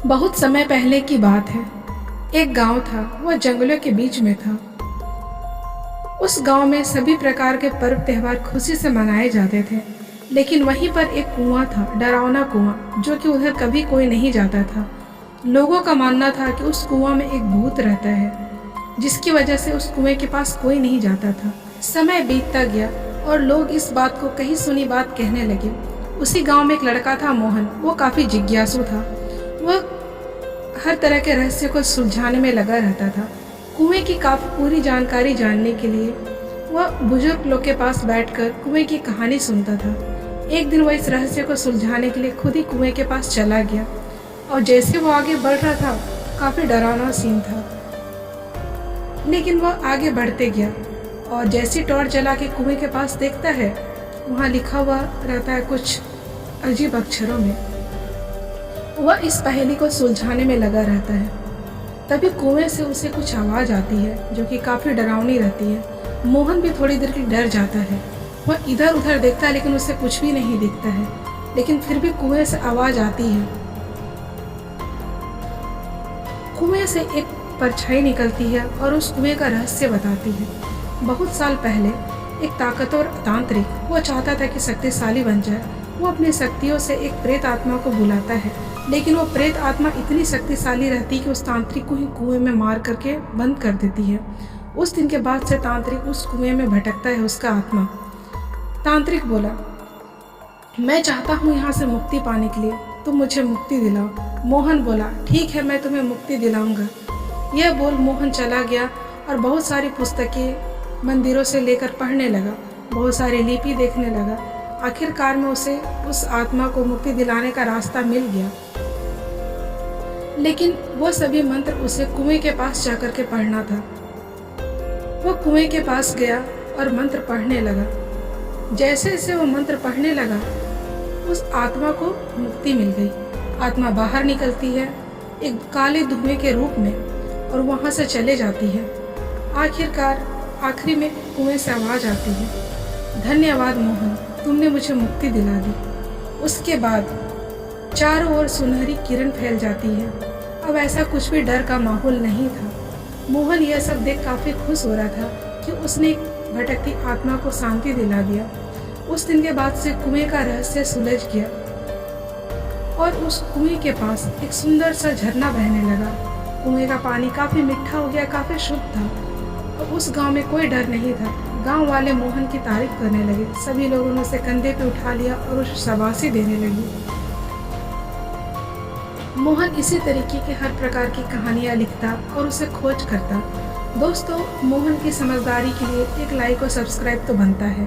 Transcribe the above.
बहुत समय पहले की बात है। एक गांव था, वह जंगलों के बीच में था। उस गांव में सभी प्रकार के पर्व त्योहार खुशी से मनाए जाते थे, लेकिन वहीं पर एक कुआं था, डरावना कुआं, जो कि उधर कभी कोई नहीं जाता था। लोगों का मानना था कि उस कुआं में एक भूत रहता है, जिसकी वजह से उस कुएं के पास कोई नहीं जाता था। समय बीतता गया और लोग इस बात को कही सुनी बात कहने लगे। उसी गांव में एक लड़का था, मोहन। वो काफी जिज्ञासु था। वह हर तरह के रहस्य को सुलझाने में लगा रहता था। कुएं की काफी पूरी जानकारी जानने के लिए वह बुजुर्ग लोग के पास बैठकर कुएं की कहानी सुनता था। एक दिन वह इस रहस्य को सुलझाने के लिए खुद ही कुएं के पास चला गया, और जैसे वो आगे बढ़ रहा था, काफी डरावना सीन था। लेकिन वह आगे बढ़ते गया, और जैसी टॉर्च जला के कुएं के पास देखता है, वहाँ लिखा हुआ रहता है कुछ अजीब अक्षरों में। वह इस पहेली को सुलझाने में लगा रहता है। तभी कुएं से उसे कुछ आवाज आती है, जो कि काफी डरावनी रहती है। मोहन भी थोड़ी देर के लिए डर जाता है। वह इधर उधर देखता है, लेकिन उसे कुछ भी नहीं दिखता है। लेकिन फिर भी कुएं से आवाज आती है। कुएं से एक परछाई निकलती है और उस कुएं का रहस्य बताती है। बहुत साल पहले एक ताकतवर तांत्रिक, वो चाहता था कि शक्तिशाली बन जाए। वो अपनी शक्तियों से एक प्रेत आत्मा को बुलाता है, लेकिन वो प्रेत आत्मा इतनी शक्तिशाली रहती कि उस तांत्रिक को ही कुएं में मार करके बंद कर देती है। उस दिन के बाद से तांत्रिक उस कुएं में भटकता है, उसका आत्मा। तांत्रिक बोला, मैं चाहता हूँ यहाँ से मुक्ति पाने के लिए, तुम मुझे मुक्ति दिलाओ। मोहन बोला, ठीक है, मैं तुम्हें मुक्ति दिलाऊंगा। यह बोल मोहन चला गया और बहुत सारी पुस्तकें मंदिरों से लेकर पढ़ने लगा, बहुत सारी लिपि देखने लगा। आखिरकार में उसे उस आत्मा को मुक्ति दिलाने का रास्ता मिल गया। लेकिन वो सभी मंत्र उसे कुएं के पास जाकर के पढ़ना था। वो कुएं के पास गया और मंत्र पढ़ने लगा। जैसे जैसे वो मंत्र पढ़ने लगा, उस आत्मा को मुक्ति मिल गई। आत्मा बाहर निकलती है एक काले धुएं के रूप में, और वहां से चले जाती है। आखिरकार आखिरी में कुएं से आवाज आती है, धन्यवाद मोहन, तुमने मुझे मुक्ति दिला दी। उसके बाद चारों ओर सुनहरी किरण फैल जाती है। अब ऐसा कुछ भी डर का माहौल नहीं था। मोहन यह सब देख काफी खुश हो रहा था कि उसने एक भटकती आत्मा को शांति दिला दिया। उस दिन के बाद से कुएं का रहस्य सुलझ गया, और उस कुएं के पास एक सुंदर सा झरना बहने लगा। कुएं का पानी काफी मीठा हो गया, काफी शुद्ध था, और उस गांव में कोई डर नहीं था। गांव वाले मोहन की तारीफ करने लगे। सभी लोगों ने उसे कंधे पे उठा लिया और उसे शाबाशी देने लगी। मोहन इसी तरीके के हर प्रकार की कहानियां लिखता और उसे खोज करता। दोस्तों, मोहन की समझदारी के लिए एक लाइक और सब्सक्राइब तो बनता है।